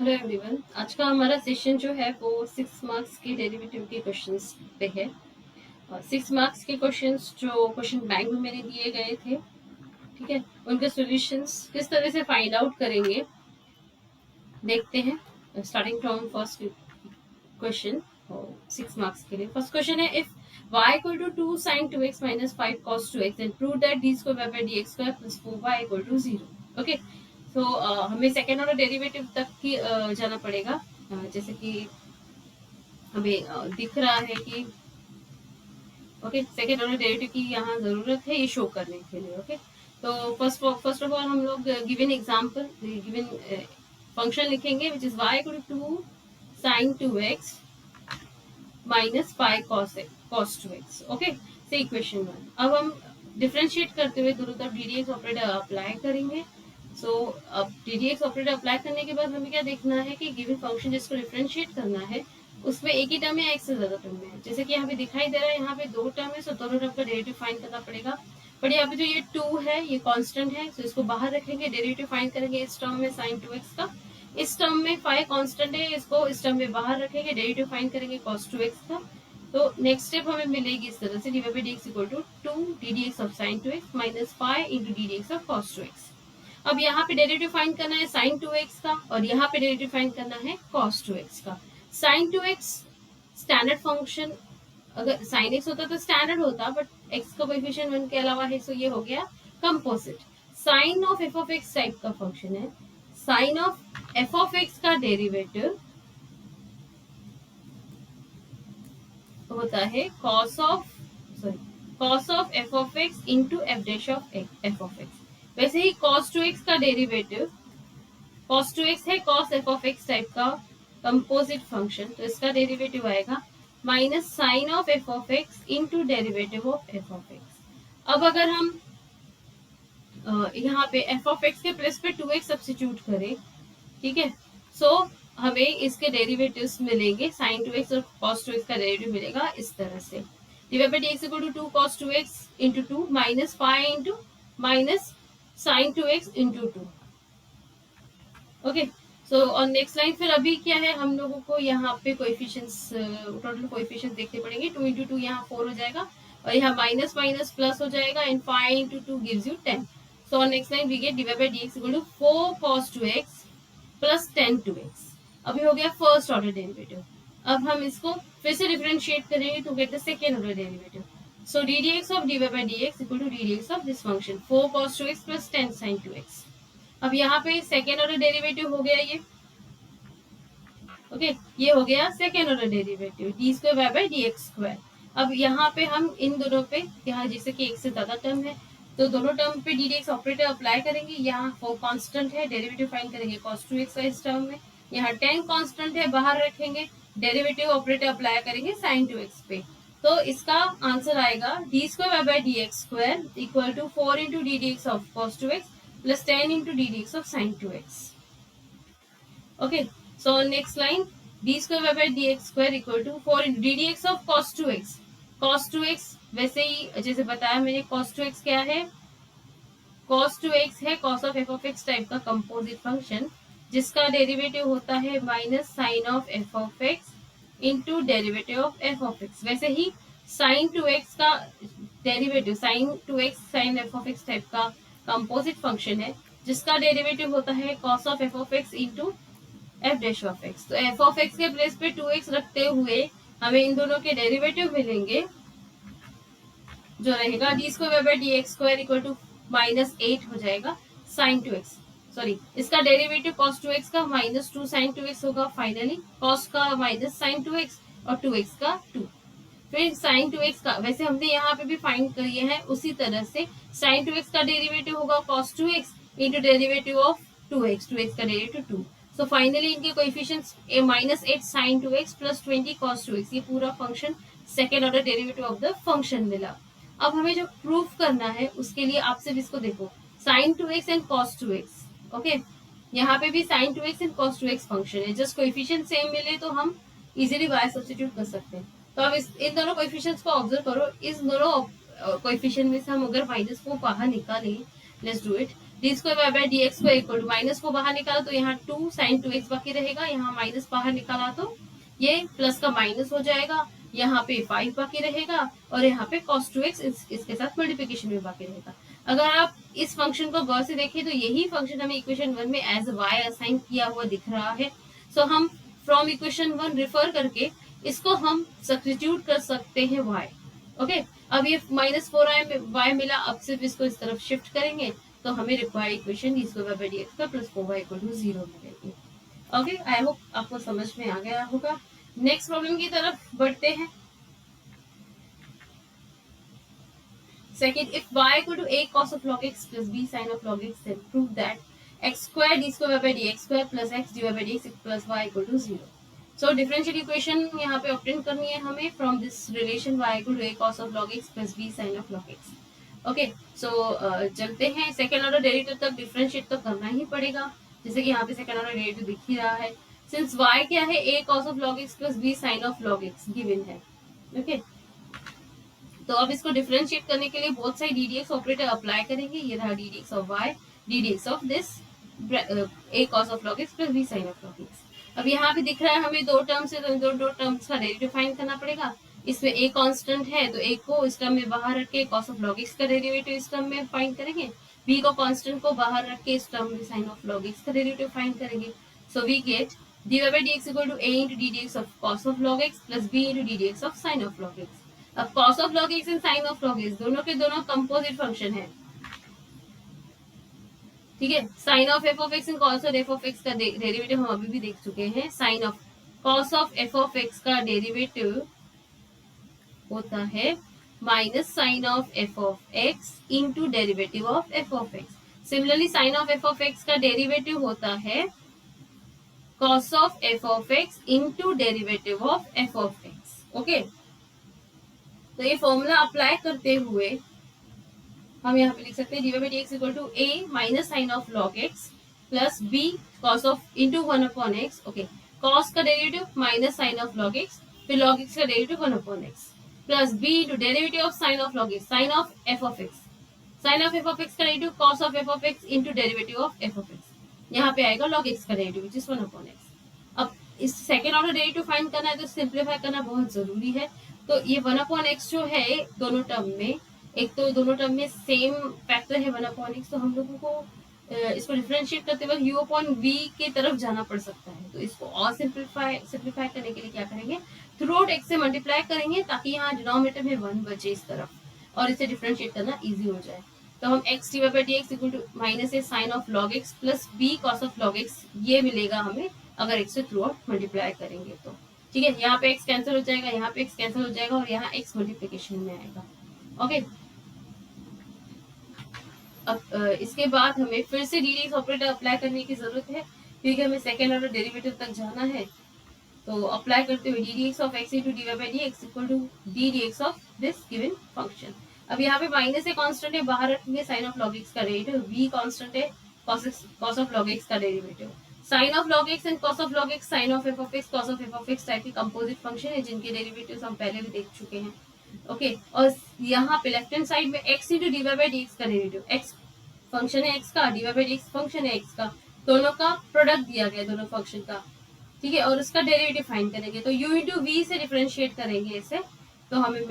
Hello everyone. आज का हमारा सेशन जो है वो 6 मार्क्स के डेरिवेटिव के क्वेश्चंस पे है। और 6 मार्क्स के क्वेश्चंस जो क्वेश्चन बैंक में मैंने दिए गए थे, ठीक है, उनके सॉल्यूशंस किस तरह से फाइंड आउट करेंगे देखते हैं। Starting from first question 6 marks के लिए। फर्स्ट क्वेश्चन है, if y equal to 2 sin 2x minus 5 cos 2x and prove that d square by dx square plus 4y equal to 0। Okay, तो हमें second order derivative तक ही जाना पड़ेगा। जैसे कि हमें दिख रहा है कि ओके, सेकेंड ऑर्डर डेरिवेटिव की यहाँ जरूरत है ये शो करने के लिए। ओके, तो फर्स्ट ऑफ ऑल हम लोग गिवन एग्जांपल गिवन फंक्शन लिखेंगे which is y equal to 2 sin 2x minus 5 cos 2x। Okay, say equation 1। अब हम डिफरेंशिएट करते हुए दोनों तरफ ddx ऑपरेटर अप्लाई करेंगे। सो अब ddx ऑपरेटर अप्लाई करने के बाद हमें क्या देखना है कि गिवन फंक्शन जिसको डिफरेंशिएट करना है उसमें एक ही टर्म है, एक से ज्यादा टर्म है। जैसे कि यहाँ पे दिखाई दे रहा है, यहाँ पे 2 टर्म है, सो दोनों टर्म का डेरिवेटिव फाइंड करना पड़ेगा। बट यहाँ पे जो ये 2 है ये कांस्टेंट है, सो इसको बाहर रखेंगे, डेरिवेटिव फाइंड करेंगे इस टर्म में sin 2x का। इस टर्म में 5 कांस्टेंट है, इसको इस टर्म में बाहर रखेंगे, डेरिवेटिव फाइंड करेंगे cos 2x का। तो नेक्स्ट स्टेप हमें मिलेगी इस तरह से, dy by dx equal to 2 ddx of sin 2x minus 5 into ddx of cos 2x। अब यहाँ पे डेरिवेटिव फाइंड करना है sin 2x का और यहाँ पे डेरिवेटिव फाइंड करना है cos 2x का। sin 2x स्टैंडर्ड फंक्शन, अगर sin x होता तो स्टैंडर्ड होता, बट x का कोएफिशिएंट 1 के अलावा है, सो ये हो गया composite. Sine of f of x type का फंक्शन है। Sine of f of x का डेरिवेटिव होता है cos of f of x into f dash of f of x। वैसे ही cos 2x का डेरिवेटिव cos 2x है cos f of x type का composite function, तो इसका डेरिवेटिव आएगा minus sine of f of x into derivative of f of x। अब अगर हम यहाँ पे f ऑफ x के प्लेस पे 2x सब्स्टिट्यूट करें, ठीक है, सो हमें इसके डेरिवेटिव्स मिलेंगे, sin 2x और cos 2x का डेरिवेटिव मिलेगा इस तरह से, divide by dx equal to 2 cos 2x into 2 minus 5 into minus sin 2x into 2। Okay, so और नेक्स्ट लाइन फिर अभी क्या है, हम लोगों को यहाँ पे कोएफिशिएंट्स टोटल कोएफिशिएंट्स देखने पड़ेंगे। 2 इंटू 2 यहाँ 4 हो जाएगा और यहाँ माइनस माइनस प्लस हो जाएगा and 5 into 2 gives you 10। So next line we get divide by dx equal to 4 cos 2x plus 10 2x। अभी हो गया फर्स्ट ऑर्डर डेरिवेटिव। अब हम इसको फिर से डिफरेंशिएट करेंगे to get the second order derivative. So ddx of dy by dx equal to ddx of this function 4 cos 2x plus 10 sin 2x। अब यहाँ पे सेकेंड ऑर्डर डेरिवेटिव हो गया ये। ओके, ये हो गया second order derivative D square by d x square. अब यहाँ पे हम इन दोनों पे, यहाँ जैसे कि एक से ज्यादा टर्म है तो दोनों टर्म पे D d x operator apply करेंगे। यहाँ 4 कांस्टेंट है, डेरिवेटिव फाइंड करेंगे cos 2x का इस टर्म में। यहाँ 10 कांस्टेंट है, बाहर रखेंगे, डेरिवेटिव ऑपरेटर अप्लाई करेंगे sin 2x पे। तो इसका आंसर आएगा d square by d x square equal to 4 into d d x of cos 2x plus 10 into d d x of sin 2x। Okay, so next line d square by dx square equal to 4 into ddx of cos 2x। cos 2x वैसे ही जैसे बताया मैंने, cos 2x क्या है, cos 2x है cos of f of x type का composite function जिसका derivative होता है minus sine of f of x into derivative of f of x। वैसे ही sin 2x का डेरिवेटिव sin 2x sin f of x type का कंपोजिट फंक्शन है जिसका डेरिवेटिव होता है cos of f of x into f dash of x. तो एफ ऑफ एक्स के प्लेस पे 2x रखते हुए हमें इन दोनों के डेरिवेटिव मिलेंगे, जो रहेगा d square by d x square equal to minus 8 हो जाएगा साइन 2x। सॉरी, इसका डेरिवेटिव cos 2x का माइनस 2 साइन 2x होगा। फाइनली cos का माइनस साइन 2x और 2x का 2। फिर साइन 2x का वैसे हमने यहाँ पे भी फाइंड किए हैं, उसी तरह से साइन 2x का डेरिवेटिव होगा cos 2x into derivative of 2x, 2x का डेरिवेटिव 2। सो फाइनली इनके coefficients minus 8 sine 2x plus 20 cos 2x। ये पूरा function second order derivative of the function मिला। अब हमें जो प्रूफ करना है उसके लिए आप सिर्फ इसको देखो, sign 2x and cos 2x। Okay, यहाँ पे भी sine 2x and cos 2x function है, जस्ट कोएफिशिएंट सेम मिले तो हम इजीली बाय सब्स्टिट्यूट कर सकते हैं। तो अब इन दोनों कोएफिशिएंट्स को ऑब्जर्व करो। इस दोनों कोएफिशिएंट में से हम अगर माइनस को बाहर निकालें, let's do it. D square by d x square equal to minus को बाहर निकाला तो यहाँ 2 साइन 2x बाकी रहेगा, यहाँ माइनस बाहर निकाला तो ये प्लस का माइनस हो जाएगा, यहाँ पे 5 बाकी रहेगा और यहाँ पे cos 2x इसके साथ मल्टीप्लिकेशन में बाकी रहेगा। अगर आप इस फंक्शन को गौर से देखें तो यही फंक्शन हमें इक्वेशन 1 में एज y असाइन किया हुआ दिख रहा है। सो हम फ्रॉम इक्वेशन 1 रिफर करके इसको हम सब्स्टिट्यूट कर सकते हैं y। ओके, अब ये -4y मिला, अब सिर्फ इसको इस तरफ शिफ्ट करेंगे तो हमें required equation d square by d x square plus 4y equal to 0 मिलेगी। ओके, आई होप आपको समझ में आ गया होगा। नेक्स्ट प्रॉब्लम की तरफ बढ़ते हैं। Second, if y equal to a cos of log x plus b sin of log x, then prove that x square d square by dx square plus x divided by dx plus y equal to 0. So differential equation यहाँ पे obtain करनी है हमें from this relation y equal to a cos of log x plus b sin of log x. Okay, so चलते हैं second order derivative तक differentiate तो करना ही पड़ेगा, जैसे कि यहाँ पे सेकेंड ऑर्डर डेरिवेटिव दिख ही रहा है। सिंस y क्या है, a cos of log x plus b sin of log x given है। ओके, तो अब इसको डिफरेंशिएट करने के लिए बहुत सारी ddx ऑपरेटर अप्लाई करेंगे। ये रहा ddx of y, ddx of this a cos of log x plus b sin of log x। अब यहाँ पे दिख रहा है हमें दो टर्म्स है, तो दो टर्म्स का डेरिवेटिव फाइंड करना पड़ेगा। इसमें a कांस्टेंट है तो a को इस टर्म में बाहर रख के cos of log x का डेरिवेटिव इस टर्म में फाइंड करेंगे, b को कांस्टेंट को बाहर रख के इस टर्म में sin of log x का डेरिवेटिव फाइंड करेंगे। So we get dy by dx equal to a into ddx of cos of log x plus b into ddx of sin of log x। अब cos of log x and sin of log x दोनों के दोनों composite function है, ठीक है। sin of f of x and cos of f of x का derivative हम अभी भी देख चुके हैं। sin of cos of f of x का डेरिवेटिव होता है minus sin of f of x into derivative of f of x। Similarly sin of f of x का डेरिवेटिव होता है cos of f of x into derivative of f of x। Okay, तो ये formula apply करते हुए हम यहाँ पे लिख सकते हैं dy by dx equal to a minus sine of log x plus b cos of into 1/x। Okay, cos का derivative minus sine of log x, फिर log x का derivative 1/x plus b into derivative of sine of log x, sine of f of x, sine of f of x का derivative cos of f of x into derivative of f of x। यहाँ पे आएगा log x का derivative which is 1/x। अब इस second order derivative find करना है तो सिंप्लीफाई करना बहुत जरूरी है। तो ये 1/x जो है दोनों टर्म में, एक तो दोनों टर्म में सेम फैक्टर है 1/x, तो हम लोगों को इसको डिफरेंशिएट करते वक्त u अपॉन v की तरफ जाना पड़ सकता है। तो इसको और सिंप्लीफाई करने के लिए क्या करेंगे, थ्रू आउट x से मल्टीप्लाई करेंगे ताकि यहाँ डिनोमिनेटर में 1 बचे इस तरफ, और इसे डिफरेंशिएट करना इजी हो जाए। तो हम x dy by dx equal to minus a sine of log x plus b cos of log x ये मिलेगा हमें अगर x से थ्रू आउट मल्टीप्लाई करेंगे तो, ठीक है। यहाँ पे x कैंसिल हो जाएगा, यहाँ पे x कैंसिल हो जाएगा और यहाँ x मल्टीप्लिकेशन में आएगा। ओके, अब इसके बाद हमें फिर से ddx ऑपरेटर अप्लाई करने की जरूरत है क्योंकि हमें सेकेंड ऑर्डर डेरिवेटिव तक जाना है। तो अप्लाई करते हुए ddx of x into dy by dx equal to ddx of this given function. अब यहाँ पे माइनस ए कांस्टेंट है, बाहर रखेंगे साइन ऑफ log x का डेरिवेटिव, b कांस्टेंट है, cos ऑफ log x का derivative, sine of log x and cos of log x, sine of f of x, cos of f of x type के composite function है जिनके derivatives हम पहले भी देख चुके हैं। ओके, और यहाँ पे लेफ्ट हैंड साइड में x into dy by dx का डेरिवेटिव, x फंक्शन है x का, dy by dx फंक्शन है x का, दोनों का प्रोडक्ट दिया गया दोनों फंक्शन का, ठीक है, और उसका डेरिवेटिव फाइंड करेंगे। तो u इंटू v से डिफरेंशिएट करेंगे इसे, तो हमें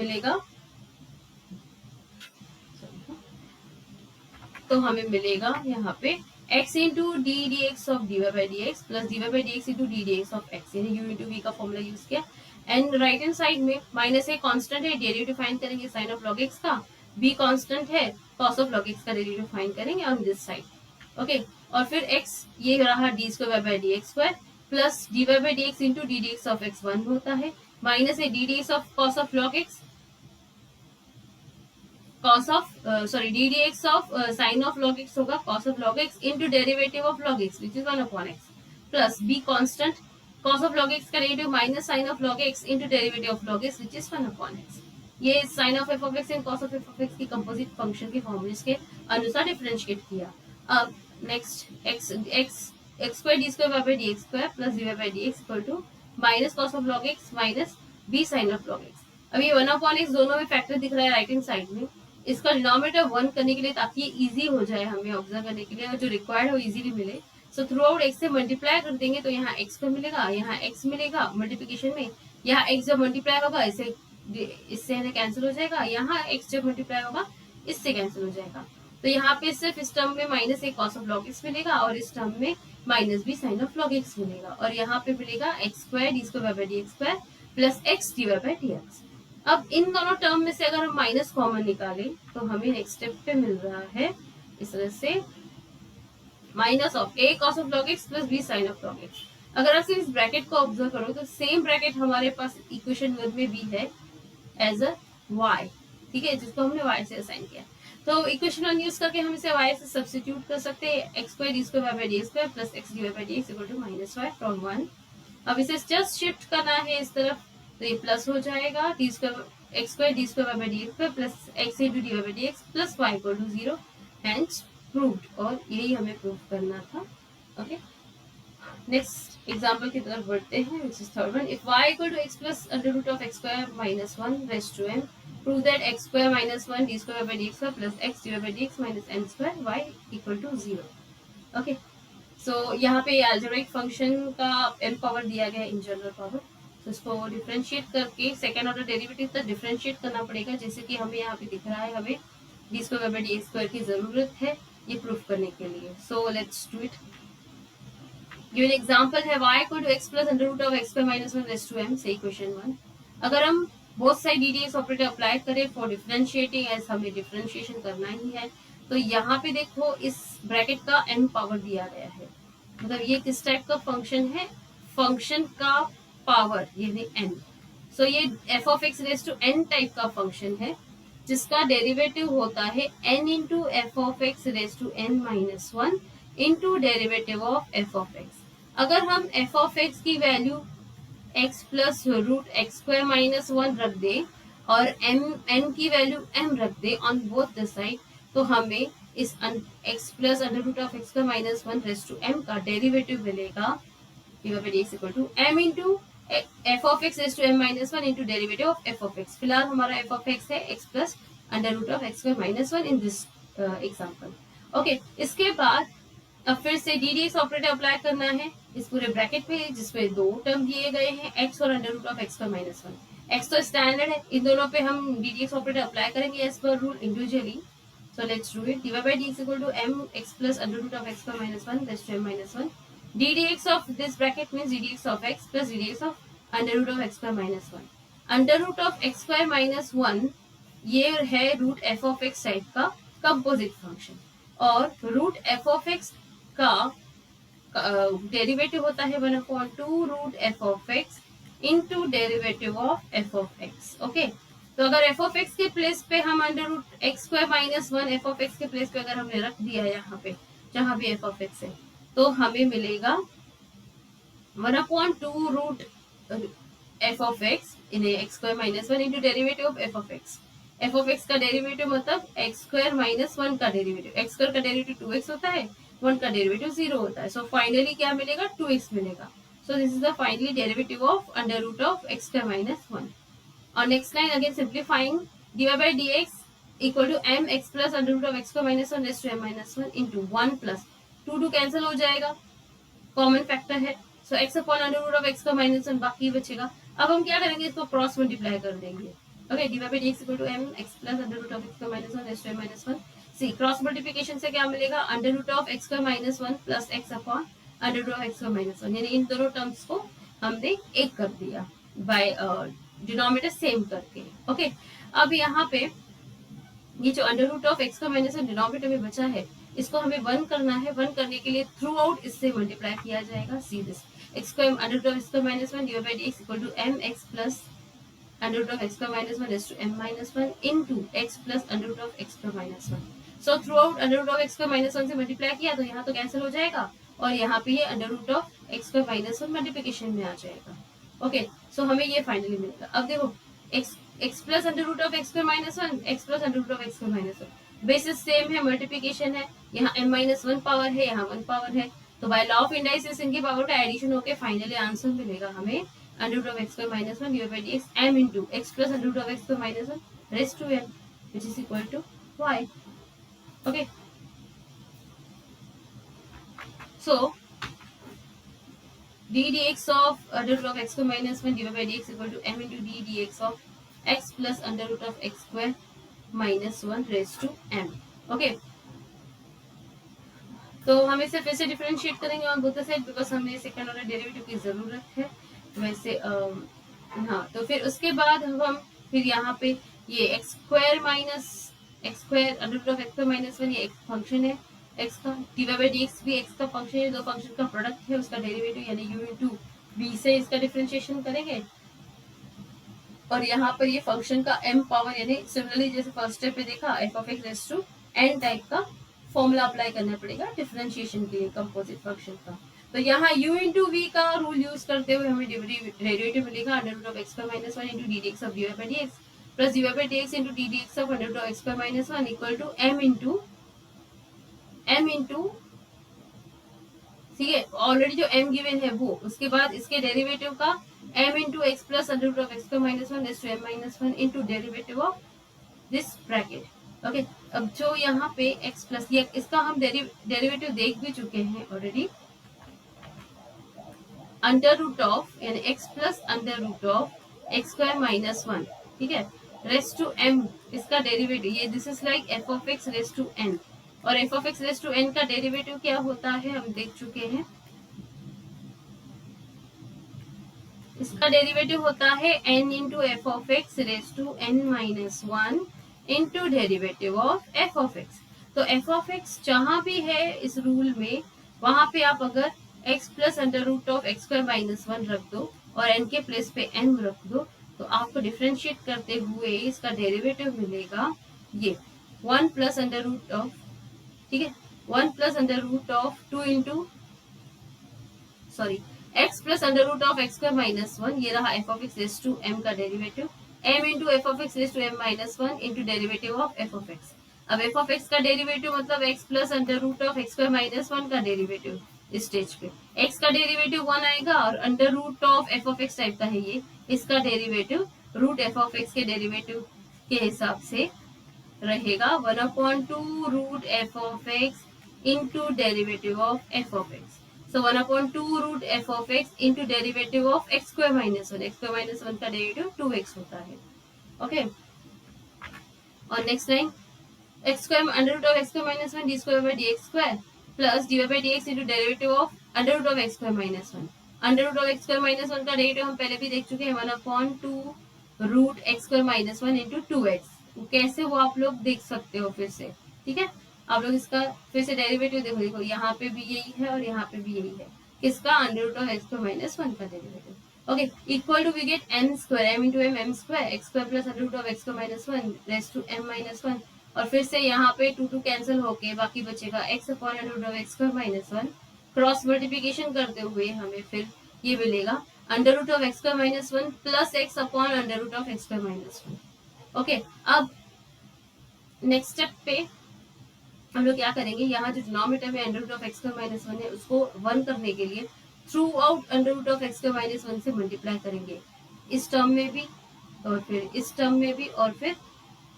मिलेगा यहाँ पे x into d d x of dy by dx plus dy by dx into d d x of x, यानी u इंटू v का फॉर्मूला यूज किया। एंड राइट हैंड साइड में माइनस ए कांस्टेंट है, derivative find करेंगे sign of log x का, b constant है, cos of log x का derivative find करेंगे ऑन दिस साइड। ओके, और फिर x ये रहा d square by dx square plus dy by dx into d d x of x 1 होता है, minus a d d x of cos of log x, ddx of sine of log x होगा cos of log x into derivative of log x which is 1/x plus b constant, cos of log x का derivative minus sine of log x into derivative of log x which is 1/x। ये sine of f of x and cos of f of x की composite function के फॉर्मूले के अनुसार differentiate किया। अब next x square d square by dx square plus dy by dx equal to minus cos of log x minus b sine of log x। अब ये 1/x दोनों में फैक्टर दिख रहा है राइट हैंड साइड में, इसका डिनोमिनेटर 1 करने के लिए, ताकि ये इजी हो जाए हमें ऑब्जर्व करने के लिए और जो रिक्वायर्ड हो इजीली मिले। सो थ्रू आउट x से मल्टीप्लाई कर देंगे तो यहाँ x को मिलेगा, यहाँ x मिलेगा मल्टीप्लीकेशन में, यहाँ x जब मल्टीप्लाई होगा इससे है कैंसिल हो जाएगा, यहाँ x जब मल्टीप्लाई होगा इससे कैंसिल हो जाएगा। तो यहाँ पे सिर्फ इस टर्म में minus a cos of log x मिलेगा और इस टर्म में minus b sine of log x मिलेगा, और यहाँ पे मिलेगा x square d square by d x square plus x d y by d x. अब इन दोनों टर्म में से अगर हम माइनस कॉमन निकालें तो हमें नेक्स्ट स्टेप पे मिल रहा है इस तरह से minus of a cos of log x plus b sine of log x. अगर आप इस ब्रैकेट को ऑब्जर्व करो तो सेम ब्रैकेट हमारे पास इक्वेशन 1 में भी है एज अ y, ठीक है, जिसको हमने y से असाइन किया। तो इक्वेशन 1 यूज करके हम इसे y से सब्स्टिट्यूट कर सकते हैं, x square d square by d x square plus x d y by d x equal to minus y from 1। अब इसे जस्ट शिफ्ट करना है इस तरफ, तो ये प्लस हो जाएगा d square x square d square by d x square plus x into d y by d x plus y equal to 0, hence proved. और यही हमें प्रूव करना था। ओके, नेक्स्ट एग्जांपल की तरफ बढ़ते हैं, which is third one. If y equal to x plus under root of x square minus 1 raise to n, prove that x square minus 1 d square by dx square plus x divide by dx minus n square y equal to 0। Okay, so यहाँ पे algebraic function का m power दिया गया है in general power, तो इसको differentiate करके second order derivative तक डिफरेंशिएट करना पड़ेगा, जैसे कि हमें यहाँ पे दिख रहा है हमें d square by dx square की जरूरत है ये प्रूफ करने के लिए। So let's do it. Given example है y equal to x plus under root of x square minus 1 raise to m, से इक्वेशन 1। अगर हम both side ddx operator apply करें फॉर डिफरेंशिएटिंग, एज हमें डिफरेंशिएशन करना ही है, तो यहाँ पे देखो इस ब्रैकेट का n पावर दिया गया है, मतलब ये किस टाइप का फंक्शन है, फंक्शन का पावर यानी n। सो ये f of x raise to n type का फंक्शन है जिसका डेरिवेटिव होता है n into f of x raise to n minus 1 into derivative of f of x. अगर हम एफ ऑफ एक्स की value x plus root x square minus 1 रख दे और n की वैल्यू m रख दे ऑन बोथ द साइड, तो हमें इस x plus under root of x square minus 1 raise to m का डेरिवेटिव मिलेगा dx equal to m into f of x raise to m minus 1 into derivative of f of x. फिलहाल हमारा f of x है x plus under root of x square minus 1 in this example. Okay, इसके बाद अब फिर से ddx operator apply करना है इस पूरे ब्रैकेट पे, जिसमें दो टर्म दिए गए हैं x और under root of x square minus 1। x तो स्टैंडर्ड है, इन दोनों पे हम ddx ऑपरेटर अप्लाई करेंगे as per rule individually. So let's do it. dy by dx equal to m x plus under root of x square minus 1 raise to m minus 1। ddx of this bracket means ddx of x plus ddx of under root of x square minus 1। Under root of x square minus 1 ये है root f of x type का composite function, और root f of x का derivative होता है 1/2 root f of x into derivative of f of x. Okay, तो अगर f of x के प्लेस पे हम under root x square minus 1 f of x के प्लेस पे अगर हमने रख दिया यहाँ पे जहाँ भी एफ ऑफ एक्स है, तो हमें मिलेगा 1/2 root f of x in x square minus 1 into derivative of f of x. F of x का डेरिवेटिव मतलब एक्स स्क्वायर माइनस 1 का डेरिवेटिव, एक्स स्क्वायर का डेरिवेटिव 2x होता है, 1 का डेरिवेटिव 0 होता है। सो फाइनली क्या मिलेगा, 2x मिलेगा। So this is the finally derivative of under root of x square minus 1। और next line again simplifying, dy by dx equal to m x plus under root of x square minus 1 raise to m minus 1 into 1 plus 2 cancel हो जाएगा, common factor है। So x upon under root of x square minus 1 बाकी बचेगा। अब हम क्या करेंगे, इसको क्रॉस मल्टीप्लाई कर देंगे। Okay, dy by dx equal to m x plus under root of x square minus 1 raise to m minus 1। See cross multiplication से क्या मिलेगा, under root of x square minus 1 plus x upon under root of x square minus 1, यानी इन दोनों terms को हमने एक कर दिया बाय डिनोमिनेटर सेम करके। ओके, अब यहाँ पे ये जो under root of x square minus 1 denominator में बचा है, इसको हमें 1 करना है। 1 करने के लिए थ्रू आउट इससे मल्टीप्लाई किया जाएगा। See this x square under root of x square minus 1 dy by dx equal to m x plus under root of x square minus 1 raise to m minus 1 into x plus under root of x square minus 1। So throughout under root of x square minus 1 से multiply किया तो यहाँ तो cancel हो जाएगा, और यहाँ पे ये under root of x square minus 1 multiplication में आ जाएगा। ओके, सो हमें ये फाइनली मिलेगा। अब देखो x plus under root of x square minus 1 x plus under root of x square minus 1, basis same है, मल्टीप्लिकेशन है, यहाँ m माइनस 1 पावर है, यहाँ 1 पावर है, तो बाय लॉ ऑफ इंडाइसिस इनकी पावर का एडिशन होकर फाइनली आंसर मिलेगा हमें under root of x square minus 1 divide by dx m into x plus under root of x square minus 1 raise to m। which is equal to y. Okay, so d dx of under root of x square minus 1 divided by dx equal to m into d dx of x plus under root of x square minus 1 raised to m. Okay, तो हम इसे फिर से differentiate करेंगे on both the side because हमें second order derivative की जरूरत है वैसे हाँ, तो फिर उसके बाद हम फिर यहाँ पे ये x square minus x square under root of x square minus 1 ये एक फंक्शन है एक्स का, डिवाइड बाय डीएक्स भी एक्स का फंक्शन है, दो फंक्शन का प्रोडक्ट है, उसका डेरिवेटिव यानी u इनटू v से इसका डिफरेंशिएशन करेंगे और यहाँ पर ये फंक्शन का m पावर यानी सिमिलरली जैसे फर्स्ट स्टेप पे देखा f of x raise to n type का फॉर्मूला अप्लाई करना पड़ेगा डिफरेंशिएशन के लिए कंपोजिट फंक्शन का। तो यहाँ u इंटू वी का रूल यूज करते हुए हमें डेरिवेटिव मिलेगा under root of x square minus 1 into d d x of d y by d x plus d y by d x into d d x of under root of x square minus 1 equal to m into ठीक है, already जो m given है वो, उसके बाद इसके derivative का m into x plus under root of x square minus 1 raise to m minus 1 into derivative of this bracket. Okay, अब जो यहाँ पे x प्लस ये इसका हम डेरिवेटिव देख भी चुके हैं ऑलरेडी, अंडर रूट ऑफ यानी x plus under root of x square minus 1, ठीक है, रेज़ टू m इसका डेरिवेटिव ये this is like f of x raise to n और f of x raise to n का derivative क्या होता है हम देख चुके हैं, इसका डेरिवेटिव होता है n into f of x raise to n minus 1 into derivative of f of x। तो f ऑफ x जहां भी है इस रूल में वहां पे आप अगर x plus under root of x square minus 1 रख दो और n के प्लेस पे m रख दो तो आपको डिफरेंशिएट करते हुए इसका डेरिवेटिव मिलेगा ये 1 प्लस अंडर रूट ऑफ, ठीक है, 1 plus under root of 2 into sorry x plus under root of x square minus 1 ये रहा f of x raise to m का derivative m into f of x raise to m minus 1 into derivative of f of x। अब f of x का derivative मतलब x plus under root of x square minus 1 का derivative इस stage पे x का derivative 1 आएगा और under root of f of x type का है ये, इसका derivative root f of x के डेरिवेटिव के हिसाब से रहेगा 1/2 root f of x into derivative of f of x। So 1/2 root f of x into derivative of x square minus 1. x square minus 1 का डेरिवेटिव 2x होता है। Okay, और next line x square under root of x square minus 1 d square by dx square plus dy by dx into derivative of under root of x square minus 1। Under root of x square minus 1 का derivative हम पहले भी देख चुके हैं 1/2 root x square minus 1 into 2x। कैसे वो आप लोग देख सकते हो फिर से, ठीक है, आप लोग इसका फिर से डेरिवेटिव देखो, देखो यहाँ पे भी यही है और यहाँ पे भी यही है, किसका under root of x square minus 1 का derivative. Okay, equal to we get n square m into m square x square plus under root of x square minus 1 raise to m minus 1 और फिर से यहाँ पे 2 cancel होके बाकी बचेगा x upon under root of x square minus 1, cross multiplication करते हुए हमें फिर ये मिलेगा under root of x square minus 1 plus x upon under root of x square minus 1। Okay, अब नेक्स्ट स्टेप पे हम लोग क्या करेंगे, यहाँ जो डिनोमिनेटर में under root of x square minus 1 है उसको 1 करने के लिए throughout under root of x square minus 1 से मल्टीप्लाई करेंगे, इस टर्म में भी और फिर इस टर्म में भी और फिर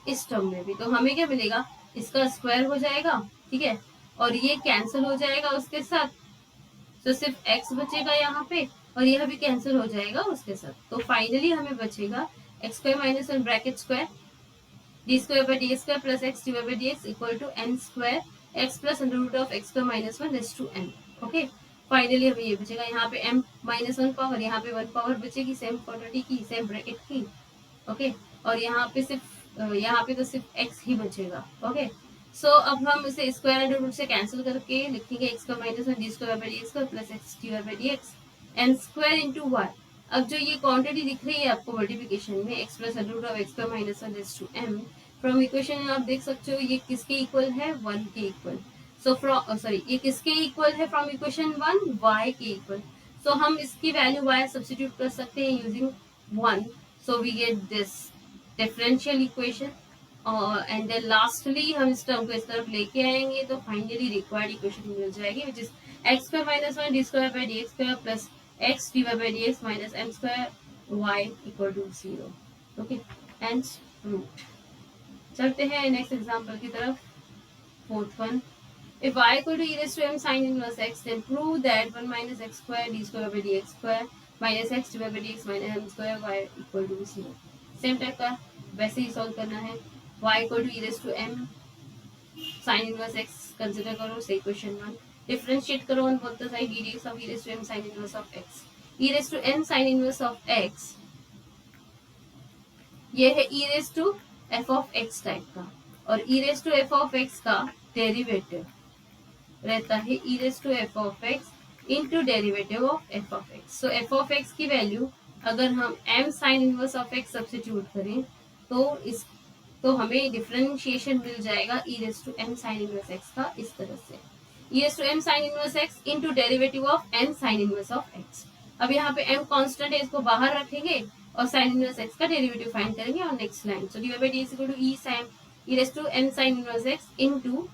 इस टर्म में भी। तो हमें क्या मिलेगा, इसका स्क्वायर हो जाएगा, ठीक है, और ये कैंसिल हो जाएगा उसके साथ, तो सिर्फ x बचेगा यहाँ पे और यह भी कैंसिल हो जाएगा उसके साथ। तो फाइनली हमें बचेगा x square minus 1 bracket square d square by d square plus x divided by dx equal to n square x plus under root of x square minus 1 raised to n। Okay, finally हमें ये बचेगा, यहाँ पे m minus 1 power, यहाँ पे 1 power बचेगी same quantity की same bracket की। ओके, और यहाँ पे सिर्फ यहाँ पे तो सिर्फ x ही बचेगा। ओके, सो अब हम इसे स्क्वायर अंडर रूट से कैंसिल करके लिखेंगे एक्स का minus 1 d square by d square plus x divide by d x n square into y. अब जो ये क्वांटिटी दिख रही है आपको मल्टीप्लिकेशन में x plus under root of x का minus 1 raise to m, from equation आप देख सकते हो ये किसके इक्वल है, 1 के इक्वल। सो फ्रॉम सॉरी ये किसके इक्वल है, फ्रॉम इक्वेशन 1 y के इक्वल। सो हम इसकी वैल्यू y सब्स्टिट्यूट कर सकते हैं using 1, so we get this differential equation and then lastly हम इस टर्म को इस तरफ लेके आएंगे तो फाइनली रिक्वायर्ड इक्वेशन मिल जाएगी which is x square minus 1 d square by d x square plus x divide by d x minus m square y equal to 0। Okay, and रूट चलते हैं नेक्स्ट एग्जांपल की तरफ, fourth one. If y equal to e raised to m sin inverse x, then prove that 1 minus x square d square by dx square minus x divided by dx minus m square y equal to 0। Same type का वैसे ही solve करना है। y equal to e raised to m sin inverse x consider करो, से equation 1 differentiate करो on both the side d dx of e raised to m sin inverse of x। e raised to m sin inverse of x ये है e raised to f of x type का, और e raised to f of x का derivative रहता है e raised to f of x into derivative of f of x। So f of x की value अगर हम m sin inverse of x substitute करें तो हमें डिफरेंशिएशन मिल जाएगा e raised to m sin inverse x का इस तरह से, e raised to m sin inverse x into derivative of m sin inverse of x। अब यहाँ पे m कांस्टेंट है, इसको बाहर रखेंगे और sin इनवर्स x का डेरिवेटिव फाइंड करेंगे on next line. So d by d is equal to e raised to m sin inverse x into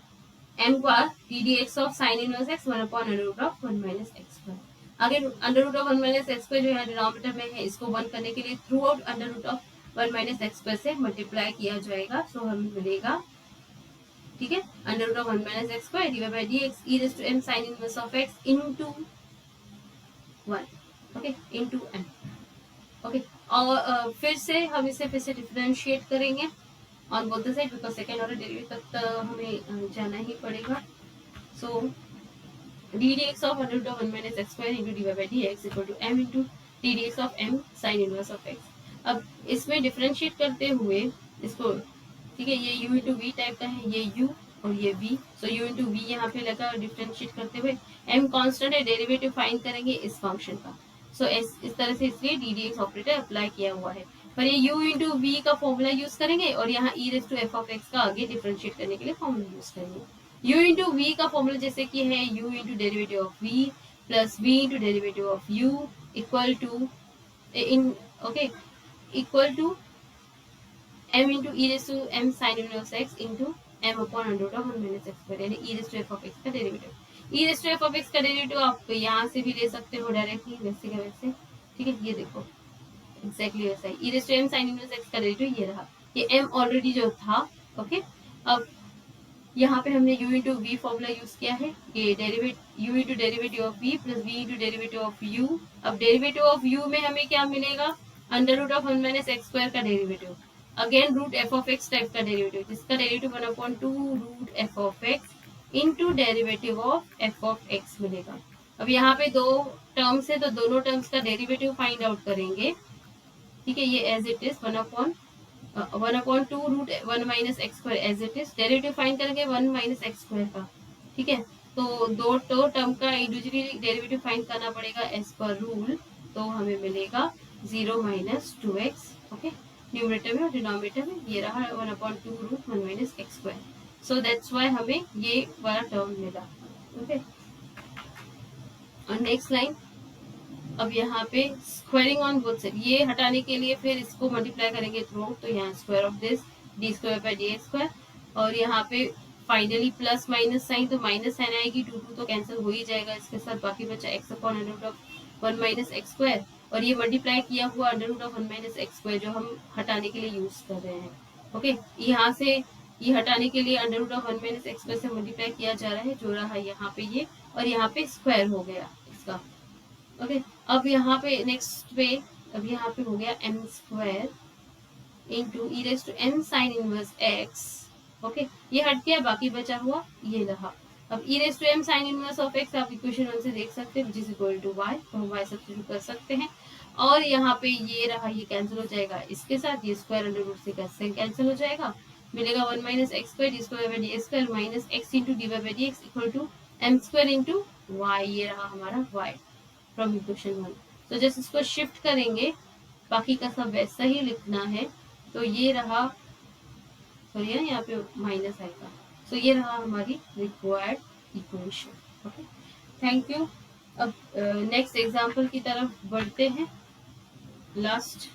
m का d dx of sin inverse x 1 upon under root of 1 minus x square. आगे under root of 1 minus x square जो है denominator में है, इसको 1 करने के लिए throughout under root of 1 minus x square से मल्टीप्लाई किया जाएगा। सो हमें मिलेगा, ठीक है, under root of 1 minus x square divide by dx e raised to m sin inverse of x into 1, okay, into m, okay. और फिर से डिफरेंशिएट करेंगे on both the side, because second order derivative तक हमें जाना ही पड़ेगा। सो d dx of under root of 1 minus x square into dy by dx equal to m into d dx of m sin inverse of x। अब इसमें differentiate करते हुए इसको, ठीक है, ये u इंटू वी टाइप का है, ये u और ये v। So u into v यहाँ पे लगा, और डिफरेंशिएट करते हुए m कांस्टेंट है, डेरिवेटिव फाइंड करेंगे इस फंक्शन का। सो इस तरह से इसलिए d dx ऑपरेटर अप्लाई किया हुआ है, पर ये u इंटू वी का फॉर्मूला यूज करेंगे और यहाँ e raise to f of x का आगे डिफरेंशिएट करने के लिए फॉर्मूला यूज करेंगे। u इंटू वी का फॉर्मूला जैसे कि है u into derivative of v plus v into derivative of u equal to equal to m into e raise to m sine inverse x into m upon under root of 1 minus x square, यानी e raise to f of x का derivative. e raise to f of x का derivative आप यहाँ से भी ले सकते हो डायरेक्टली, वैसे का वैसे, ठीक है। ये देखो एक्जैक्टली वैसा ही e raise to m sine inverse x का डेरिवेटिव ये रहा, ये m ऑलरेडी जो था, ओके। अब यहाँ पे हमने u into v formula use किया है, ये u into derivative of v plus v into derivative of u। अब डेरिवेटिव ऑफ u में हमें क्या मिलेगा, under root of 1 minus x square का derivative, again root f of x type का डेरिवेटिव, जिसका derivative 1/2 root f of x into derivative of f of x मिलेगा। अब यहाँ पे दो टर्म्स है, तो दोनों टर्म्स का डेरिवेटिव फाइंड आउट करेंगे, ठीक है। ये as it is 1/2 root 1 minus x square as it is, derivative find करेंगे 1 माइनस एक्स स्क्वायर का, ठीक है। तो दो टर्म का इंडिविजुअली डेरिवेटिव फाइंड करना पड़ेगा एज पर रूल, तो हमें मिलेगा 0 माइनस 2x, ओके, न्यूमरेटर में और डिनोमिनेटर में ये रहा 1/2 root 1 minus x square. So that's why हमें ये वाला टर्म मिला, ओके। और नेक्स्ट लाइन, अब यहाँ पे स्क्वायरिंग ऑन बोथ साइड, ये हटाने के लिए फिर इसको मल्टीप्लाई करेंगे थ्रू, तो यहाँ square of this D square by d x square, और यहाँ पे फाइनली प्लस माइनस साइन, तो माइनस साइन आएगी, 2 तो कैंसिल हो ही जाएगा इसके साथ, बाकी बचा x upon under root of 1 minus x square, और ये मल्टीप्लाई किया हुआ under root of 1 minus x square जो हम हटाने के लिए यूज कर रहे हैं, ओके। यहाँ से ये हटाने के लिए under root of 1 minus x square से मल्टीप्लाई किया जा रहा है, जो रहा यहाँ पे ये, और यहाँ पे स्क्वायर हो गया इसका, ओके। अब यहाँ पे नेक्स्ट पे, अब यहाँ पे हो गया m square into e raise to m sine inverse x, okay, ये हट गया, बाकी बचा हुआ ये रहा। अब e raise to m sine inverse of x आप इक्वेशन 1 से देख सकते हैं, which is equal to y, तो हम y सब्स्टिट्यूट कर सकते हैं, और यहाँ पे ये रहा, ये कैंसिल हो जाएगा इसके साथ, ये स्क्वायर अंडर रूट से कैंसिल हो जाएगा, मिलेगा 1 minus x square d square by d x square minus x into d y by d x equal to m square into y, ये रहा हमारा y फ्रॉम इक्वेशन 1। तो जैसे इसको शिफ्ट करेंगे, बाकी का सब वैसा ही लिखना है, तो ये रहा, सॉरी यहाँ पे माइनस आएगा, तो ये रहा हमारी required equation, okay, thank you. अब नेक्स्ट एग्जांपल की तरफ बढ़ते हैं, last.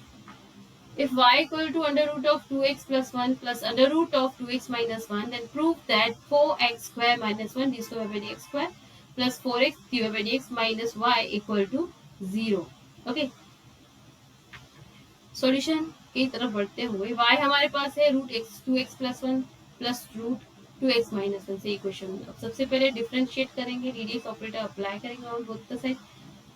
If y equal to under root of 2x plus 1 plus under root of 2x minus 1, then prove that 4x square minus 1 d square by dx square plus 4x dy by dx minus y equal to 0. Okay. Solution. की तरफ बढ़ते हुए y हमारे पास है root x 2x plus 1 plus root 2x minus 1 से equation में। अब सबसे पहले डिफरेंशिएट करेंगे, ddx ऑपरेटर अप्लाई करेंगे on both the side.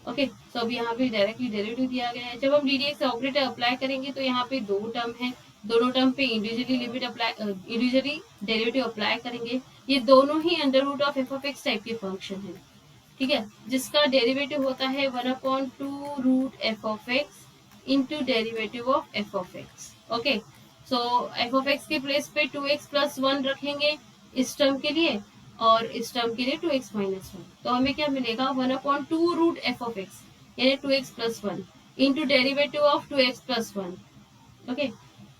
Okay, so अब यहाँ पे डायरेक्टली डेरिवेटिव दिया गया है। जब हम ddx ऑपरेटर अप्लाई करेंगे तो यहाँ पे दो टर्म है, दोनों टर्म पे individually limit apply, individually derivative apply करेंगे। ये दोनों ही under root of f of x type के फंक्शन है, ठीक है, जिसका डेरिवेटिव होता है 1/2 root f of x into derivative of f of x. Okay, so f of x के प्लेस पे 2x प्लस 1 रखेंगे इस टर्म के लिए, और इस टर्म के लिए 2x माइनस 1। तो हमें क्या मिलेगा 1/2 रूट एफ ऑफ एक्स यानी 2x plus 1 into derivative of 2x plus 1। Okay,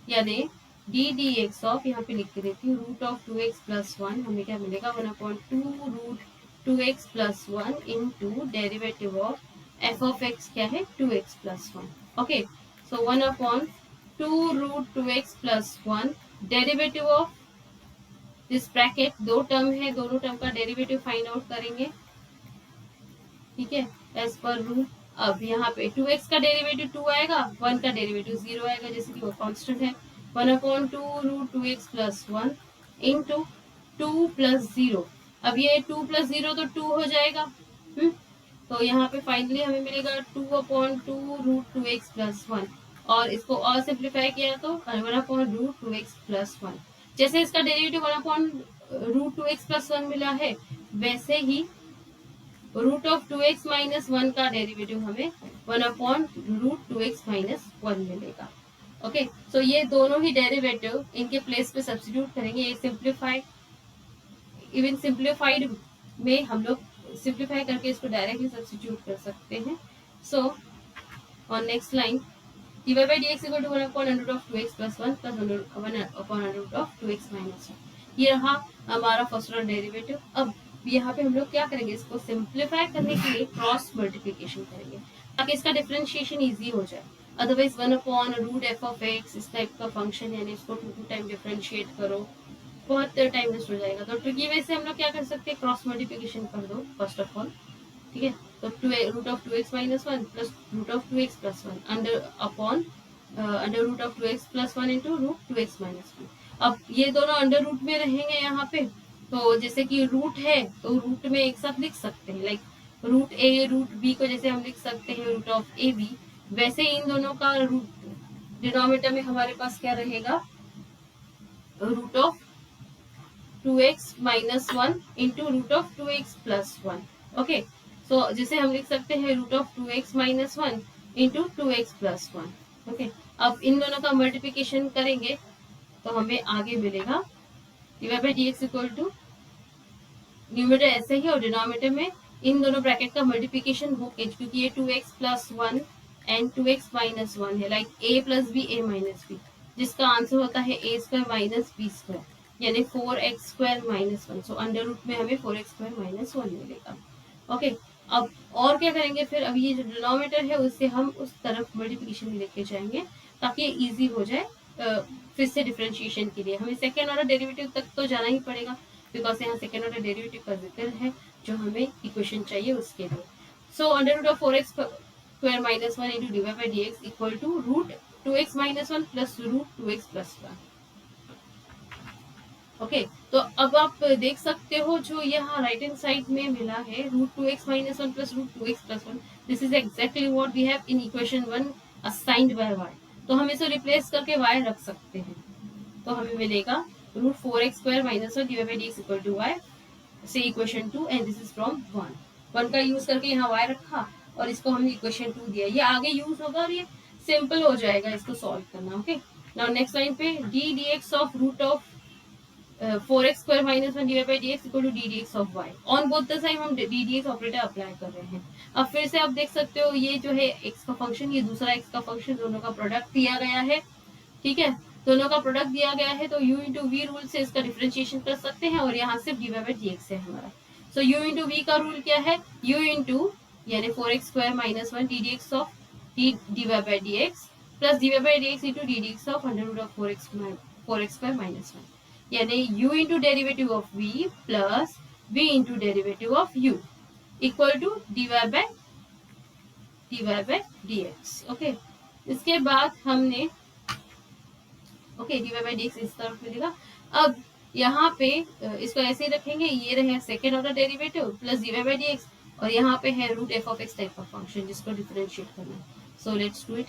यानी डी डी एक्स ऑफ, यहाँ पे लिख के देती हूँ, रूट ऑफ 2x प्लस 1 हमें क्या मिलेगा 1/2 root 2x plus 1 into derivative of f of x क्या है 2x plus 1। Okay, so 1/2 root 2x plus 1 derivative of this bracket, दो टर्म है, दोनों टर्म का डेरिवेटिव फाइंड आउट करेंगे, ठीक है, एज पर रूल। अब यहाँ पे 2x का डेरिवेटिव 2 आएगा, 1 का डेरिवेटिव 0 आएगा, जैसे कि वो कांस्टेंट है। 1/2 root 2x plus 1 into 2 plus 0। अब ये 2 प्लस 0 तो 2 हो जाएगा, तो यहाँ पे फाइनली हमें मिलेगा 2/2 रूट 2x प्लस 1, और इसको और सिंप्लीफाई किया तो 1/रूट 2x प्लस 1। जैसे इसका डेरिवेटिव 1/रूट 2x प्लस 1 मिला है, वैसे ही रूट ऑफ 2x माइनस 1 का डेरिवेटिव हमें 1/रूट 2x माइनस 1 मिलेगा। ओके, सो ये दोनों ही डेरिवेटिव इनके प्लेस पे सब्स्टिट्यूट करेंगे। ये सिंप्लीफाई, इवन सिंप्लीफाइड में हम लोग सिंप्लीफाई करके इसको डायरेक्टली सब्स्टिट्यूट कर सकते हैं। So on next line dy by dx equal to 1/√2x plus 1 plus 1/√2x minus 1। ये रहा हमारा फर्स्ट ऑर्डर डेरिवेटिव। अब यहाँ पे हम लोग क्या करेंगे, इसको सिंप्लीफाई करने के लिए क्रॉस मल्टीप्लिकेशन करेंगे ताकि इसका डिफरेंशिएशन इजी हो जाए। अदरवाइज 1/रूट f of x इस टाइप का फंक्शन है, इसको 2 टाइम डिफरेंशिएट करो, बहुत टाइम वेस्ट हो जाएगा। तो ट्रिकी वे से हम लोग क्या कर सकते हैं, क्रॉस मल्टीप्लिकेशन कर दो फर्स्ट ऑफ ऑल, ठीक है। तो root of 2x minus 1 plus root of 2x plus 1 under root of 2x plus 1 into root 2x minus 1। अब ये दोनों अंडर रूट में रहेंगे यहाँ पे, तो जैसे कि रूट है तो रूट में एक साथ लिख सकते हैं, लाइक रूट ए रूट बी को जैसे हम लिख सकते हैं रूट ऑफ ए बी, वैसे इन दोनों का रूट डिनोमिनेटर में हमारे पास क्या रहेगा, root of 2x minus 1 into root of 2x plus 1। Okay, so जैसे हम लिख सकते हैं root of 2x minus 1 into 2x plus 1। Okay, अब इन दोनों का मल्टीप्लिकेशन करेंगे तो हमें आगे मिलेगा divide by dx equal to, numerator ऐसे ही और डिनोमिनेटर में इन दोनों ब्रैकेट का मल्टीप्लिकेशन होके, क्योंकि ये 2x plus 1 and 2x minus 1 है, like a plus b a minus b, जिसका आंसर होता है a square minus b square यानी 4x square minus 1। So under root में हमें 4x स्क्वायर माइनस 1 मिलेगा। ओके, अब और क्या करेंगे फिर, अब ये जो डिनोमिनेटर है उससे हम उस तरफ मल्टीप्लिकेशन में लेके जाएंगे ताकि ये इजी हो जाए फिर से डिफरेंशिएशन के लिए। हमें सेकेंड ऑर्डर डेरिवेटिव तक तो जाना ही पड़ेगा, बिकॉज यहाँ सेकेंड ऑर्डर डेरिवेटिव का जिक्र है जो हमें इक्वेशन चाहिए उसके लिए। So under root of 4x square minus 1 into divide by dx equal to root 2x minus 1 plus root 2x plus 1। Okay, तो अब आप देख सकते हो जो यहाँ राइट हैंड साइड में मिला है root 2x minus 1 plus root 2x plus 1, this is exactly what we have in equation 1 assigned by y। तो हम इसे रिप्लेस करके y रख सकते हैं, तो हमें मिलेगा root 4x square minus 1 divide by dx equal to y से equation 2, and this is from 1 का यूज करके यहाँ y रखा और इसको हमने इक्वेशन 2 दिया। ये आगे यूज होगा और ये सिंपल हो जाएगा इसको सॉल्व करना। ओके, नाउ नेक्स्ट लाइन पे d dx of root of 4x square minus 1 divide by dx equal to d dx of y। On both the side हम d dx ऑपरेटर अप्लाई कर रहे हैं। अब फिर से आप देख सकते हो ये जो है x का फंक्शन, ये दूसरा x का फंक्शन, दोनों का प्रोडक्ट दिया गया है, ठीक है, दोनों का प्रोडक्ट दिया गया है, तो u इंटू वी रूल से इसका डिफरेंशिएशन कर सकते हैं और यहाँ सिर्फ डिवाइड बाय dx है हमारा। सो u इंटू वी का रूल क्या है, u इंटू यानी 4x square minus 1 d dx of d divide by dx plus divide by dx into d dx of under root of 4x square minus 1, यानी u into derivative of v plus v into derivative of u equal to divide by dx। Okay, इसके बाद हमने okay, dy by d x इस तरफ मिलेगा। अब यहाँ पे इसको ऐसे ही रखेंगे, ये रहे second order derivative plus dy by d x, और यहाँ पे है root f of x type का फंक्शन जिसको डिफरेंशिएट करना है। So let's do it.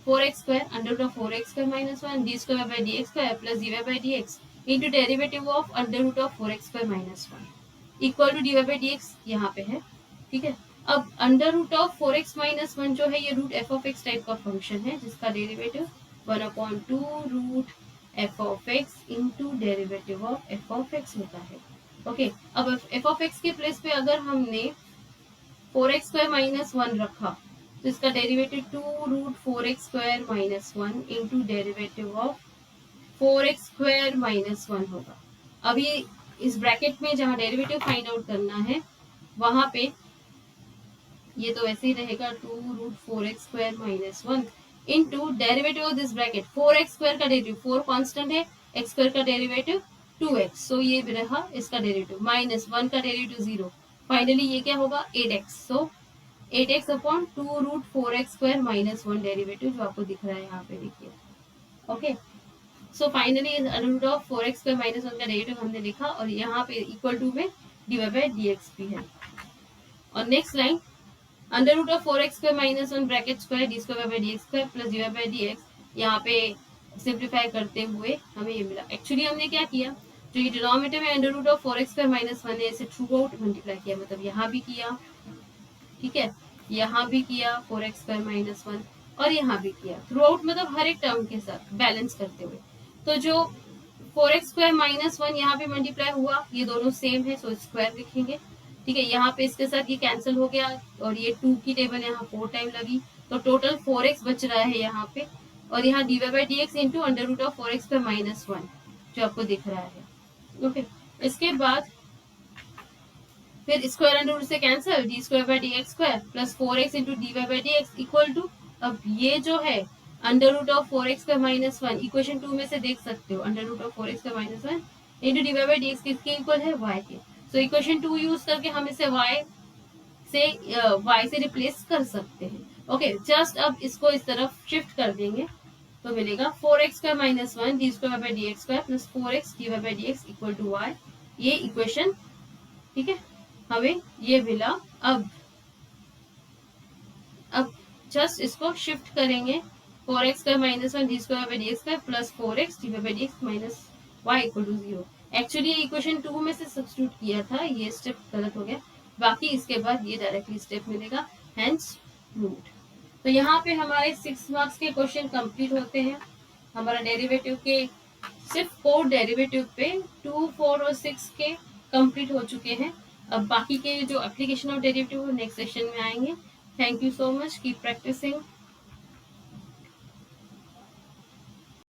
4x square under root of 4x square minus 1 d square by d x square plus dy by d x into derivative of under root of 4x square minus 1 equal to dy by d x यहाँ पे है। ठीक है, अब under root of 4x minus 1 जो है ये root f of x type का फंक्शन है जिसका derivative 1/2 root f of x into derivative of f of x होता है। ओके, अब एफ ऑफ एक्स के प्लेस पे अगर हमने 4x स्क्वायर माइनस 1 रखा तो इसका derivative 2 root 4x square minus 1 into derivative of 4x square minus 1 होगा। अभी इस ब्रैकेट में जहां डेरिवेटिव फाइंड आउट करना है वहां पे ये तो ऐसे ही रहेगा 2 root 4x square minus 1 into derivative of this bracket 4x square का डेरिवेटिव 4 कांस्टेंट है, x स्क्वायर का डेरिवेटिव 2x, सो ये रहा इसका डेरिवेटिव माइनस 1 का डेरिवेटिव 0। फाइनली ये क्या होगा 8x, so 8x upon 2 root 4x square minus 1 derivative जो आपको दिख रहा है यहाँ पे देखिए। Okay, so finally under root of 4x square minus 1 का डेरिवेटिव हमने लिखा और यहाँ पे इक्वल टू में dy बाई dx भी है। और next line under root of 4x square minus 1 bracket square d square by d x square plus dy by d x, यहाँ पे सिंप्लीफाई करते हुए हमें ये मिला। एक्चुअली हमने क्या किया, जो ये डिनोमिनेटर में under root of 4x square minus 1 है इसे थ्रू आउट मल्टीप्लाई किया, मतलब यहाँ भी किया, ठीक है, यहाँ भी किया 4x स्क्वायर माइनस 1 और यहाँ भी किया थ्रू आउट, मतलब हर एक टर्म के साथ बैलेंस करते हुए। तो जो 4x स्क्वायर माइनस 1 यहाँ पे मल्टीप्लाई हुआ ये दोनों सेम है, सो स्क्वायर लिखेंगे। ठीक है, यहाँ पे इसके साथ ये कैंसिल हो गया और ये 2 की टेबल यहाँ 4 टाइम लगी, तो टोटल 4x बच रहा है यहाँ पे, और यहाँ dy by d x into under root of 4x square minus 1 जो आपको दिख रहा है। ओके, इसके बाद फिर स्क्वायर अंडर रूट से cancel, d square by d x square plus 4x into d y by d x equal to, अब ये जो है under root of 4x square minus 1 equation 2 में से देख सकते हो, under root of 4x square minus 1 into d y by d x किसके इक्वल है y के। सो इक्वेशन 2 यूज करके हम इसे y से रिप्लेस कर सकते हैं। ओके, जस्ट अब इसको इस तरफ शिफ्ट कर देंगे तो मिलेगा 4x square minus 1 d square by d x square plus 4x d y by d x equal to y, ये इक्वेशन, ठीक है, हमें ये मिला। अब जस्ट इसको शिफ्ट करेंगे 4x square minus 1 d square by d x square plus 4x d y by d x minus y equal to 0। Actually ये इक्वेशन 2 में से सब्स्टिट्यूट किया था, ये स्टेप गलत हो गया, बाकी इसके बाद ये डायरेक्टली स्टेप मिलेगा, हेंस रूट। तो यहाँ पे हमारे 6 मार्क्स के क्वेश्चन कंप्लीट होते हैं। हमारा डेरिवेटिव के सिर्फ 4 डेरिवेटिव पे 2, 4 और 6 के कंप्लीट हो चुके हैं। अब बाकी के जो application of derivative next session में आएंगे। Thank you so much, keep practising.